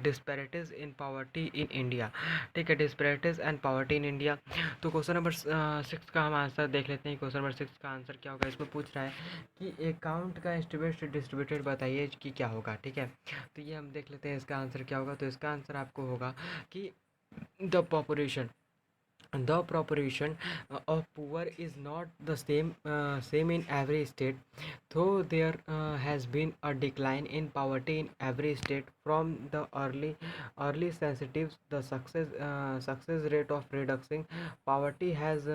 disparities in poverty in India, ठीक है, disparities and poverty in India. तो क्वेश्चन नंबर 6 का हम आंसर देख लेते हैं। क्वेश्चन नंबर 6 का आंसर क्या होगा, इसमें पूछ रहा है कि अकाउंट का एस्टिमेट डिस्ट्रीब्यूटेड बताइए कि क्या होगा, ठीक है। तो ये हम देख लेते हैं इसका आंसर क्या होगा। तो इसका आंसर आपको होगा कि the population the proportion of poor is not the same in every state, though there has been a decline in poverty in every state from the early sensitives. The success rate of reducing poverty has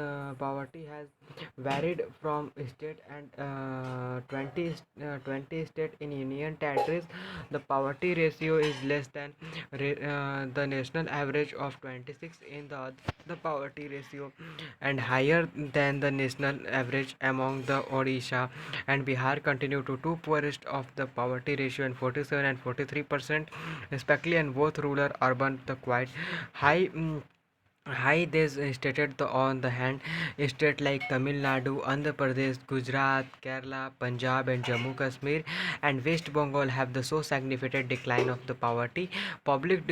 varied from state, and 20 state in union territories the poverty ratio is less than the national average of 26. In the poverty ratio and higher than the national average among the Odisha and Bihar continue to two poorest of the poverty ratio and 47 and 43% respectively, and both rural urban the quite high. High this stated on the hand state like Tamil Nadu, Andhra Pradesh, Gujarat, Kerala, Punjab and Jammu Kashmir and West Bengal have the so significant decline of the poverty. Public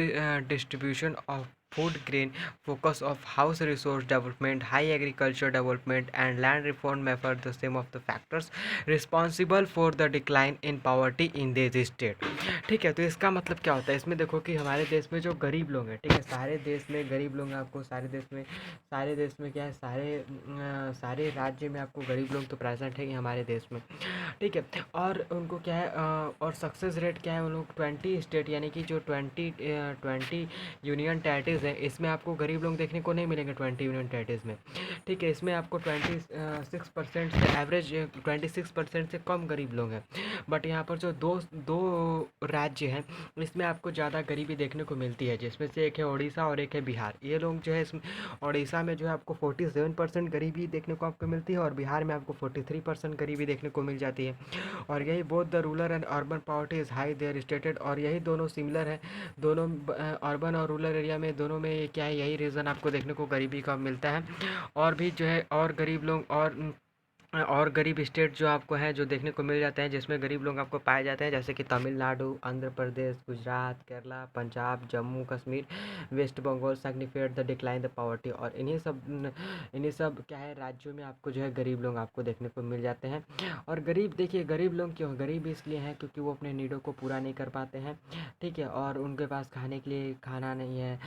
distribution of food grain, focus of house resource development, high agriculture development and land reform may for the same of the factors responsible for the decline in poverty in this state, ठीक है। तो इसका मतलब क्या होता है, इसमें देखो कि हमारे देश में जो गरीब लोग हैं, ठीक है, सारे देश में गरीब लोग हैं, आपको सारे देश में क्या है, सारे राज्य में आपको गरीब लोग तो प्रेजेंट है हमारे देश में, ठीक है। और उनको क्या है, और सक्सेस रेट क्या है, उन लोग 20 स्टेट यानी कि जो 20 यूनियन टेरिटरीज है, इसमें आपको गरीब लोग देखने को नहीं मिलेंगे 20 यूनियन टेरिटरीज में, ठीक है। इसमें आपको 26% से एवरेज 26% से कम गरीब लोग हैं। बट यहाँ पर जो दो दो राज्य हैं, इसमें आपको ज़्यादा गरीबी देखने को मिलती है, जिसमें से एक है उड़ीसा और एक है बिहार। ये लोग जो है, इसमें उड़ीसा में जो है आपको 47% गरीबी देखने को आपको मिलती है, और बिहार में आपको 43% गरीबी देखने को मिल जाती है। और यही both the rural and urban poverty is high there stated, और यही दोनों सिमिलर है, दोनों अर्बन और रूरल एरिया में, दोनों में ये क्या है, यही रीज़न आपको देखने को गरीबी का मिलता है। और भी जो है और गरीब लोग और गरीब स्टेट जो आपको हैं, जो देखने को मिल जाते हैं, जिसमें गरीब लोग आपको पाए जाते हैं, जैसे कि Tamil Nadu, Andhra Pradesh, Gujarat, Kerala, Punjab, Jammu Kashmir, west Bengal signified the decline the poverty. और इन्हीं सब क्या है राज्यों में आपको जो है गरीब लोग आपको देखने को मिल जाते हैं। और गरीब, देखिए गरीब लोग क्यों गरीब इसलिए हैं क्योंकि वो अपने नीडों को पूरा नहीं कर पाते हैं, ठीक है। और उनके पास खाने के लिए खाना नहीं है,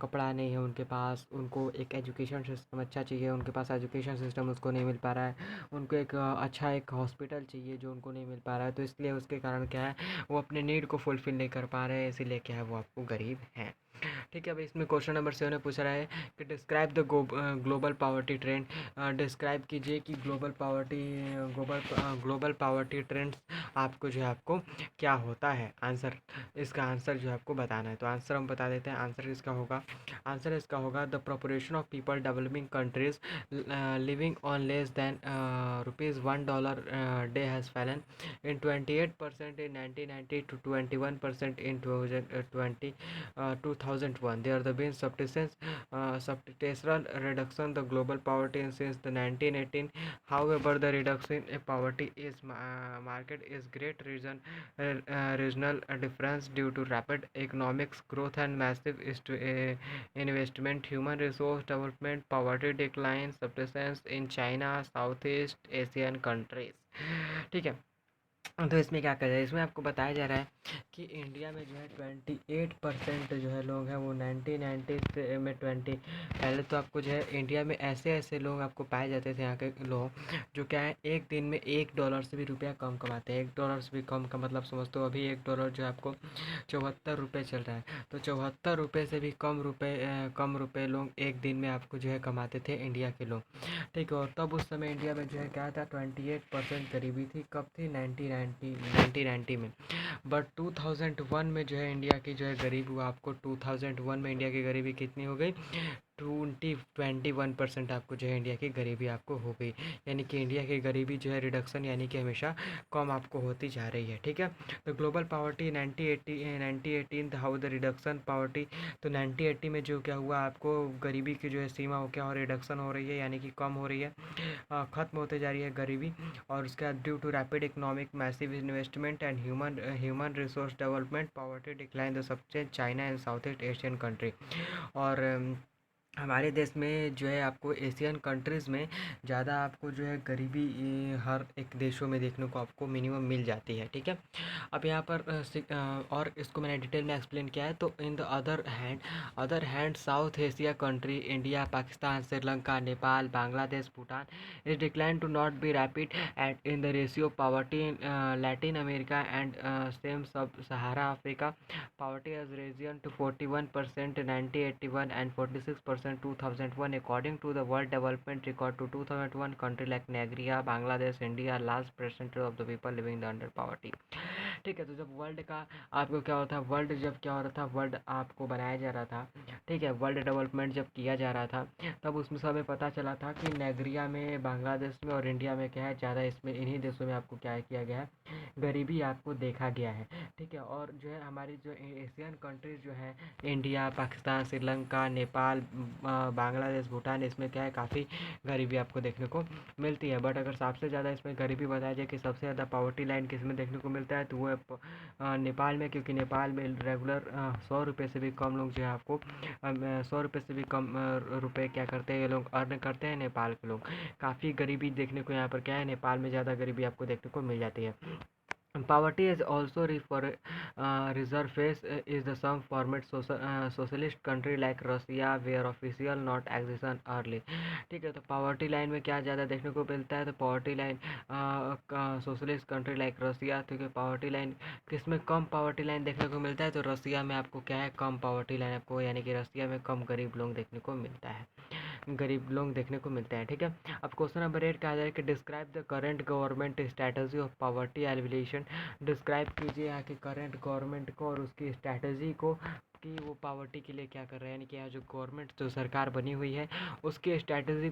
कपड़ा नहीं है उनके पास, उनको एक एजुकेशन सिस्टम अच्छा चाहिए, उनके पास एजुकेशन सिस्टम उसको नहीं मिल पा रहा है, उनको एक अच्छा एक हॉस्पिटल चाहिए जो उनको नहीं मिल पा रहा है। तो इसलिए उसके कारण क्या है, वो अपने नीड को फुलफ़िल नहीं कर पा रहे हैं, इसीलिए क्या है वो आपको गरीब हैं, ठीक है। अब इसमें क्वेश्चन नंबर 7 में पूछ रहा है कि describe the global poverty trend, describe कीजिए कि ग्लोबल पावर्टी ट्रेंड्स आपको जो है आपको क्या होता है। आंसर, इसका आंसर जो है आपको बताना है। तो आंसर हम बता देते हैं। आंसर इसका होगा the proportion of people developing countries living on less than ₹1 day has fallen in 28% in 1990 to 21% in 2020, 2001. There the been substantial reduction the global poverty since the 1918. However, the reduction in poverty is market is great regional difference due to rapid economic growth and massive investment, human resource development, poverty decline, subsistence in China, Southeast Asian countries. ठीक है, तो इसमें क्या कर रहा है, इसमें आपको बताया जा रहा है कि इंडिया में जो है 28% जो है लोग हैं वो 1990 से में 20 पहले तो आपको जो है इंडिया में ऐसे ऐसे लोग आपको पाए जाते थे यहाँ के लोग जो क्या है एक दिन में $1 से भी रुपया कम कमाते हैं। $1 से भी कम का मतलब समझते हो, अभी $1 जो है आपको 74 रुपये चल रहा है, तो 74 रुपये से भी कम रुपये लोग एक दिन में आपको जो है कमाते थे इंडिया के लोग। ठीक है, और तब उस समय इंडिया में जो है क्या था, 28% गरीबी थी। कब थी? 1990 में। बट 2001 में जो है इंडिया की जो है गरीबी हुआ, आपको 2001 में इंडिया की गरीबी कितनी हो गई? 21% आपको जो है इंडिया की गरीबी आपको हो गई। यानी कि इंडिया की गरीबी जो है रिडक्शन यानी कि हमेशा कम आपको होती जा रही है। ठीक है, तो global poverty 1918 how the reduction poverty, तो 1980 में जो क्या हुआ, आपको गरीबी की जो है सीमा हो क्या हो, रिडक्शन हो रही है यानी कि कम हो रही है, ख़त्म होते जा रही है गरीबी। और उसके बाद due to rapid economic massive investment and human resource development poverty decline the सबसे China and South East Asian country. और हमारे देश में जो है आपको एशियन कंट्रीज़ में ज़्यादा आपको जो है गरीबी हर एक देशों में देखने को आपको मिनिमम मिल जाती है। ठीक है, अब यहाँ पर और इसको मैंने डिटेल में एक्सप्लेन किया है। तो in the other hand South Asia country India, Pakistan, Sri Lanka, Nepal, Bangladesh, Bhutan is decline to not be rapid at in the ratio poverty in Latin America and same sub Sahara Africa poverty has risen to 41% in 1981 and 46% 2001 according to the World Development Record to 2001. Country like Nigeria, Bangladesh, India large percentage of the people living the under poverty. ठीक है, तो जब world का आपको क्या होता है, world जब क्या हो रहा था, वर्ल्ड आपको बनाया जा रहा था, ठीक है, वर्ल्ड डेवलपमेंट जब किया जा रहा था, तब उसमें से हमें पता चला था कि नाइजीरिया में, बांग्लादेश में और इंडिया में क्या है ज़्यादा, इसमें इन्हीं देशों में आपको क्या किया गया है, गरीबी आपको देखा गया है। ठीक है, और जो है हमारी जो एशियन कंट्रीज़ जो है इंडिया, पाकिस्तान, श्रीलंका, नेपाल, बांग्लादेश, भूटान, इसमें क्या है काफ़ी गरीबी आपको देखने को मिलती है। बट अगर सबसे ज़्यादा इसमें गरीबी बताया जाए कि सबसे ज़्यादा पॉवर्टी लाइन किस में देखने को मिलता है, तो वो है नेपाल में, क्योंकि नेपाल में रेगुलर 100 रुपये से भी कम लोग जो है आपको 100 रुपये से भी कम रुपए क्या करते हैं ये लोग अर्न करते हैं नेपाल के लोग। काफ़ी गरीबी देखने को यहाँ पर क्या है, नेपाल में ज़्यादा गरीबी आपको देखने को मिल जाती है। Poverty is also reserve face is the some format socialist country like Russia where official not existent early। ठीक है, तो पॉवर्टी लाइन में क्या ज़्यादा देखने को मिलता है, तो poverty line socialist country like Russia. ठीक है, पॉवर्टी लाइन किस में कम पॉवर्टी लाइन देखने को मिलता है, तो रसिया में आपको क्या है कम पॉवर्टी लाइन आपको, यानी कि रसिया में कम गरीब लोग देखने को मिलता है, गरीब लोग देखने को मिलते हैं। ठीक है, अब क्वेश्चन नंबर 8 कहा जाए कि describe the current government strategy of poverty alleviation. Describe कीजिए यहाँ की करंट गवर्नमेंट को और उसकी स्ट्रैटेजी को कि वो पावर्टी के लिए क्या कर रहे हैं, यानी कि यहाँ जो गवर्नमेंट जो सरकार बनी हुई है उसकी स्ट्रैटेजी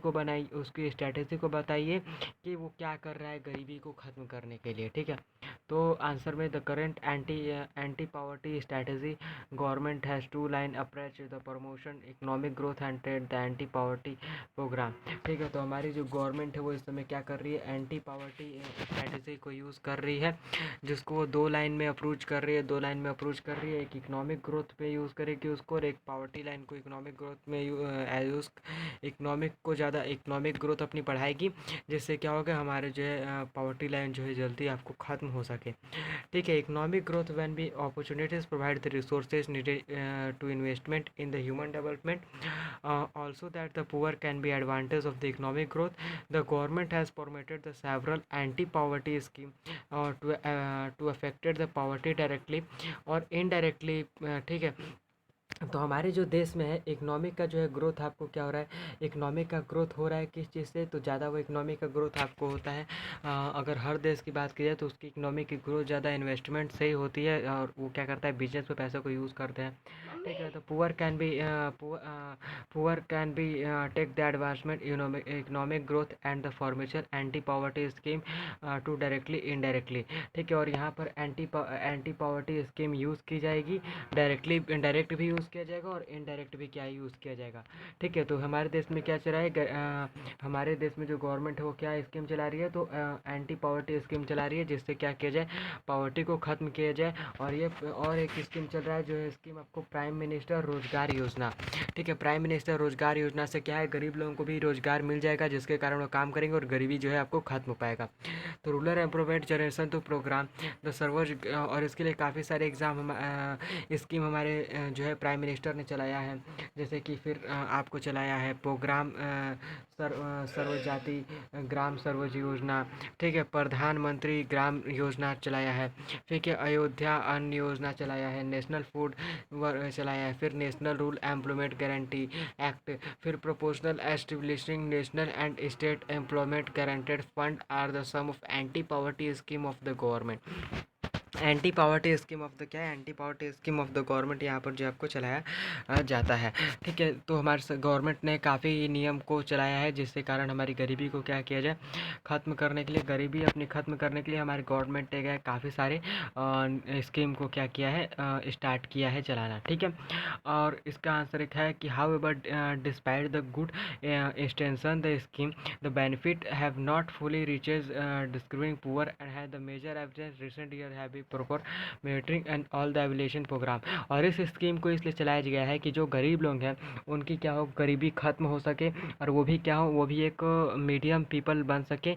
को बताइए कि वो क्या कर रहा है गरीबी को ख़त्म करने के लिए। ठीक है, तो आंसर में the current anti poverty strategy government has to line approach the promotion economic growth and trade the anti poverty programme. ठीक है, तो हमारी जो गवर्नमेंट है वो इस समय क्या कर रही है, एंटी पावर्टी स्ट्रैटेजी को यूज़ कर रही है, जिसको वो दो लाइन में अप्रोच कर रही है, एक इकोनॉमिक ग्रोथ पे यूज़ करेगी उसको, और एक पावर्टी लाइन को इकोनॉमिक ग्रोथ में यूज़, इकोनॉमिक ग्रोथ अपनी बढ़ाएगी, जिससे क्या होगा हमारे जो है पावर्टी लाइन जो है जल्दी आपको ख़त्म हो सके। ठीक है, economic growth when be opportunities provide the resources needed to investment in the human development also that the poor can be advantage of the economic growth. The government has promoted the several anti-poverty scheme to affected the poverty directly or indirectly। ठीक है, तो हमारे जो देश में है economic का जो है ग्रोथ आपको क्या हो रहा है, इकोनॉमिक का ग्रोथ हो रहा है किस चीज़ से, तो ज़्यादा वो इकोनॉमिक का ग्रोथ आपको होता है अगर हर देश की बात की जाए तो उसकी इकोनॉमिक की ग्रोथ ज़्यादा इन्वेस्टमेंट से ही होती है, और वो क्या करता है बिजनेस में पैसों को यूज़ करते हैं। ठीक है, तो poor can be take the advancement economic growth and the formation anti poverty scheme to directly indirectly. ठीक है, और यहाँ पर एंटी पावर्टी स्कीम यूज़ की जाएगी, डायरेक्टली इनडायरेक्ट भी यूज़ किया जाएगा और इनडायरेक्ट भी क्या यूज़ किया जाएगा। ठीक है, तो हमारे देश में क्या चल रहा है, हमारे देश में जो गवर्नमेंट है वो क्या स्कीम चला रही है, तो एंटी पॉवर्टी स्कीम चला रही है, जिससे क्या किया जाए, पॉवर्टी को ख़त्म किया जाए। और ये और एक स्कीम चल रहा है, जो है स्कीम आपको प्राइम मिनिस्टर रोजगार योजना। ठीक है, प्राइम मिनिस्टर रोजगार योजना से क्या है, गरीब लोगों को भी रोजगार मिल जाएगा, जिसके कारण वो काम करेंगे और गरीबी जो है आपको खत्म हो पाएगा। तो रूरल एम्प्लॉयमेंट जनरेशन तो प्रोग्राम द सर्वर, और इसके लिए काफ़ी सारे एग्ज़ाम स्कीम हमारे जो है प्राइम मिनिस्टर ने चलाया है। जैसे कि फिर आपको चलाया है प्रोग्राम सर्व जाति ग्राम सर्वोज योजना। ठीक है, प्रधानमंत्री ग्राम योजना चलाया है। ठीक है, अयोध्या अन्न योजना चलाया है, नेशनल फूड चलाया है, फिर National rural Employment Guarantee Act, फिर proportional establishing national and state employment guaranteed fund are the sum of anti poverty scheme of the government. Anti poverty scheme of the क्या है, anti poverty scheme of the government यहाँ पर जो आपको चलाया जाता है। ठीक है, तो हमारे गवर्नमेंट ने काफ़ी नियम को चलाया है, जिससे कारण हमारी गरीबी को क्या किया जाए, ख़त्म करने के लिए, गरीबी अपनी ख़त्म करने के लिए हमारे गवर्नमेंट ने काफ़ी सारे स्कीम को क्या किया है, स्टार्ट किया है चलाना। ठीक है, और इसका आंसर एक है कि however despite the good extension the scheme the benefit have not fully reaches discriminating poor and है the major evidence recent year have be proper monitoring and all the evaluation program. और इस scheme को इसलिए चलाया गया है कि जो गरीब लोग हैं उनकी क्या हो, गरीबी खत्म हो सके, और वो भी क्या हो, वो भी एक मीडियम पीपल बन सके,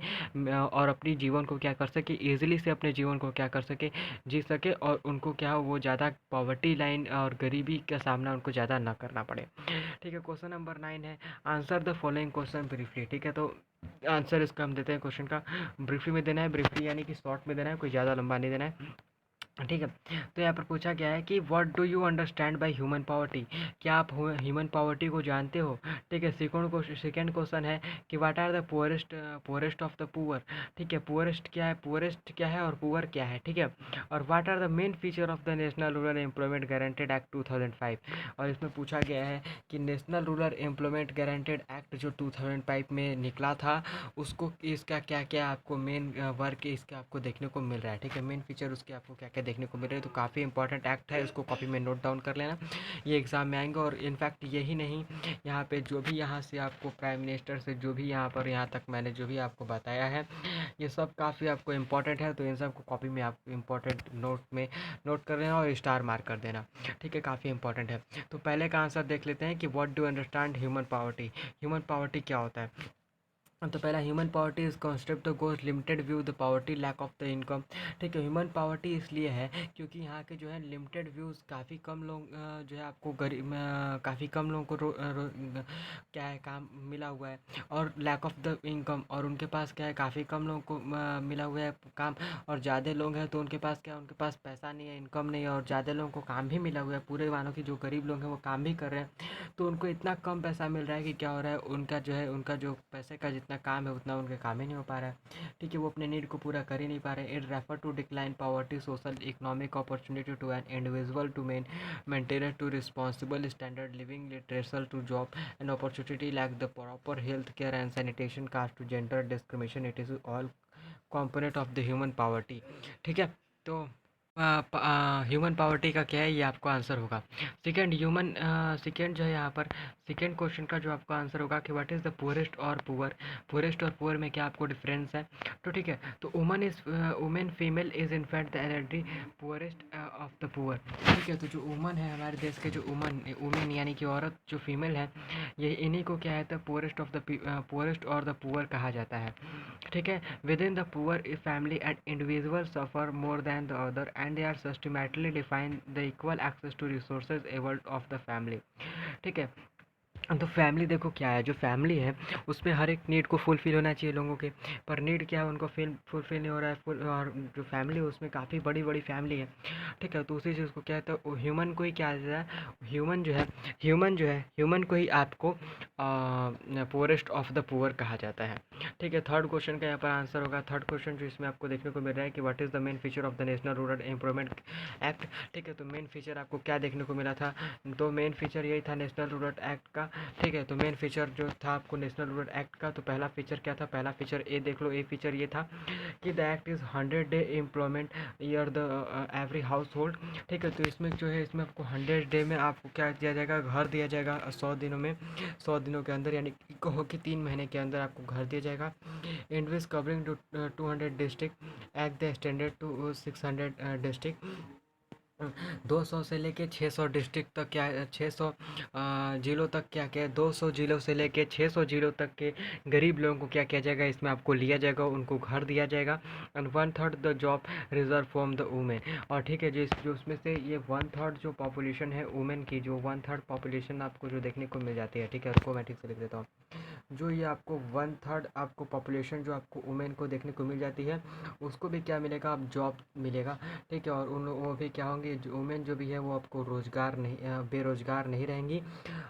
और अपनी जीवन को क्या कर सके, ईजिली से अपने जीवन को क्या कर सके, जी सके, और उनको क्या हो, वो ज़्यादा पॉवर्टी लाइन और गरीबी का सामना उनको ज़्यादा ना करना पड़े। ठीक है, क्वेश्चन नंबर 9 है, answer the following question briefly. ठीक है, तो आंसर इसका हम देते हैं, क्वेश्चन का ब्रीफली में देना है, ब्रीफली यानी कि शॉर्ट में देना है, कोई ज़्यादा लंबा नहीं देना है। ठीक है, तो यहाँ पर पूछा गया है कि what do you understand by human poverty, क्या आप ह्यूमन पॉवर्टी को जानते हो। ठीक है, सेकंड क्वेश्चन है कि what are the poorest of the poor. ठीक है, पुअरेस्ट क्या है और पुअर क्या है। ठीक है, और what are the main feature of the national rural employment guaranteed act 2005। और इसमें पूछा गया है कि national rural employment guaranteed act जो 2005 में निकला था, उसको इसका क्या क्या आपको मेन वर्क इसका आपको देखने को मिल रहा है। ठीक है, मेन फीचर उसके आपको क्या क्या देखने को मिल रहे हैं, तो काफ़ी इंपॉर्टेंट एक्ट है, इसको कॉपी में नोट डाउन कर लेना, ये एग्ज़ाम में आएंगे। और इनफैक्ट यही नहीं, यहाँ पे जो भी यहाँ से आपको प्राइम मिनिस्टर से जो भी यहाँ तक मैंने जो भी आपको बताया है, ये सब काफ़ी आपको इंपॉर्टेंट है, तो इन सब को कॉपी में आप इंपॉर्टेंट नोट में नोट कर लेना और स्टार मार्क कर देना। ठीक है, काफ़ी इंपॉर्टेंट है। तो पहले का आंसर देख लेते हैं कि what do understand human poverty. Human poverty क्या होता है, तो पहला, human poverty is concept the goes limited view the poverty lack of the income. ठीक है, ह्यूमन पॉवर्टी इसलिए है क्योंकि यहाँ के जो है लिमिटेड व्यूज़, काफ़ी कम लोग जो है आपको गरीब, काफ़ी कम लोगों को क्या है, काम मिला हुआ है, और लैक ऑफ द इनकम, और उनके पास क्या है, काफ़ी कम लोगों को मिला हुआ है काम, और ज़्यादा लोग हैं तो उनके पास क्या है, उनके पास पैसा नहीं है, इनकम नहीं है, और ज़्यादा लोगों को काम भी मिला हुआ है, पूरे मानो कि जो गरीब लोग हैं वो काम भी कर रहे हैं, तो उनको इतना कम पैसा मिल रहा है कि क्या हो रहा है, उनका जो है, उनका जो पैसे का जितना काम है उतना उनके काम ही नहीं हो पा रहा है। ठीक है, वो अपने नीड को पूरा कर ही नहीं पा रहे। It refer to decline poverty social economic opportunity to an individual to maintain to responsible standard living literacy to job and opportunity like the proper health care and sanitation caste to gender discrimination, it is all component of the human poverty. ठीक है, तो human poverty का क्या है, ये आपको answer होगा। Second जो है यहाँ पर, सेकेंड क्वेश्चन का जो आपका आंसर होगा कि व्हाट इज़ द पुअरेस्ट और पुअर। पुअरेस्ट और पुअर में क्या आपको डिफरेंस है, तो ठीक है, तो women female is in fact the energy poorest of the poor. ठीक है, तो जो वुमन है हमारे देश के, जो वुमेन यानी कि औरत, जो फीमेल है, ये इन्हीं को क्या है, पुअरेस्ट और द पुअर कहा जाता है। ठीक है, within the poor family and individual suffer more than the other and they are systematically define the equal access to resources abled of the family. ठीक है, तो फैमिली देखो क्या है, जो फैमिली है उसमें हर एक नीड को फुलफ़िल होना चाहिए लोगों के, पर नीड क्या है, उनको फुलफ़िल नहीं हो रहा है और जो फैमिली है उसमें काफ़ी बड़ी बड़ी फैमिली है। ठीक है, तो उसी चीज़ को क्या है, तो ह्यूमन को ही क्या है, ह्यूमन को ही आपको पुअरेस्ट ऑफ द पुअर कहा जाता है। ठीक है, थर्ड क्वेश्चन का यहाँ पर आंसर होगा। थर्ड क्वेश्चन जो इसमें आपको देखने को मिल रहा है कि what is the main feature of the national rural employment act. ठीक है, तो मेन फीचर आपको क्या देखने को मिला था, तो मेन फीचर यही था नेशनल रूरल एक्ट का ठीक है। तो मेन फीचर जो था आपको नेशनल रूरल एक्ट का, तो पहला फीचर क्या था, पहला फीचर ए देख लो। ए फीचर ये था कि the act is 100 day employment year the every house hold. ठीक है। तो इसमें जो है, इसमें आपको 100 डे में आपको क्या दिया जाएगा, घर दिया जाएगा 100 दिनों में, 100 दिनों के अंदर, यानी कि कहो कि 3 महीने के अंदर आपको घर दिया जाएगा। इंडविज covering 200 district at the standard to 600 district. 200 से लेके 600 डिस्ट्रिक्ट तक, क्या 600 जिलों तक, क्या क्या 200 जिलों से लेके 600 जिलों तक के गरीब लोगों को क्या किया जाएगा, इसमें आपको लिया जाएगा, उनको घर दिया जाएगा। And 1/3 the job reserve from the women. और ठीक है, जो उसमें से ये 1/3 जो पॉपुलेशन है वुमेन की, जो 1/3 पॉपुलेशन आपको जो देखने को मिल जाती है। ठीक है, रुको मैं ठीक से लिख देता हूँ। जो ये आपको 1/3 आपको पॉपुलेशन जो आपको वुमेन को देखने को मिल जाती है, उसको भी क्या मिलेगा, अब जॉब मिलेगा। ठीक है। और उन वो भी क्या होंगे, जो वुमेन जो भी है वो आपको रोज़गार नहीं, बेरोज़गार नहीं रहेंगी।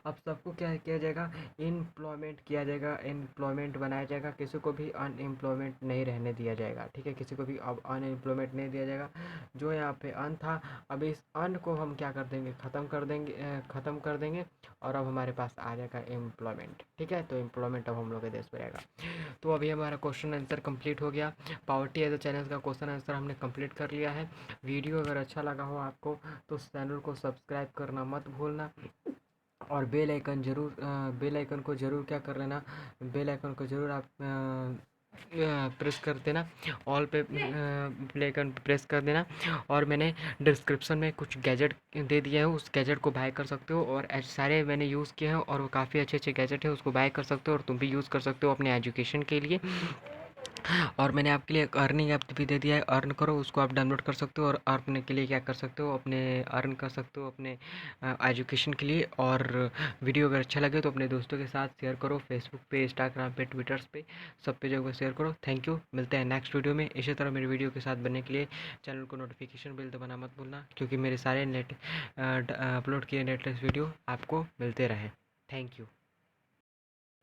अब सबको क्या किया जाएगा, एम्प्लॉयमेंट किया जाएगा, एम्प्लॉयमेंट बनाया जाएगा, किसी को भी अनएम्प्लॉयमेंट नहीं रहने दिया जाएगा। ठीक है, किसी को भी अब अनएम्प्लॉयमेंट नहीं दिया जाएगा। जो यहाँ पे अन था, अब इस अन को हम क्या कर देंगे, ख़त्म कर देंगे, ख़त्म कर देंगे, और अब हमारे पास आ जाएगा एम्प्लॉयमेंट। ठीक है। तो एम्प्लॉयमेंट अब हम लोग के देश में रहेगा। तो अभी हमारा क्वेश्चन आंसर कंप्लीट हो गया। पावर्टी एज अ चैनल का क्वेश्चन आंसर हमने कंप्लीट कर लिया है। वीडियो अगर अच्छा लगा हो आपको, तो चैनल को सब्सक्राइब करना मत भूलना, और बेल आइकन को ज़रूर क्या कर लेना, बेल आइकन को ज़रूर आप प्रेस कर देना, ऑल पे बेल आइकन प्रेस कर देना। और मैंने डिस्क्रिप्शन में कुछ गैजेट दे दिए हैं, उस गैजेट को बाय कर सकते हो, और सारे मैंने यूज़ किए हैं, और वो काफ़ी अच्छे अच्छे गैजेट है, उसको बाय कर सकते हो, और तुम भी यूज़ कर सकते हो अपने एजुकेशन के लिए। और मैंने आपके लिए एक अर्निंग ऐप भी दे दिया है, अर्न करो, उसको आप डाउनलोड कर सकते हो, और अर्न के लिए क्या कर सकते हो, अपने अर्न कर सकते हो अपने एजुकेशन के लिए। और वीडियो अगर अच्छा लगे तो अपने दोस्तों के साथ शेयर करो, फेसबुक पे, इंस्टाग्राम पे, ट्विटर्स पे, सब पे जगह शेयर करो। Thank you. मिलते हैं नेक्स्ट वीडियो में। इसी तरह मेरे वीडियो के साथ बनने के लिए चैनल को नोटिफिकेशन बेल दबाना मत भूलना, क्योंकि मेरे सारे अपलोड किए लेटेस्ट वीडियो आपको मिलते रहे। Thank you.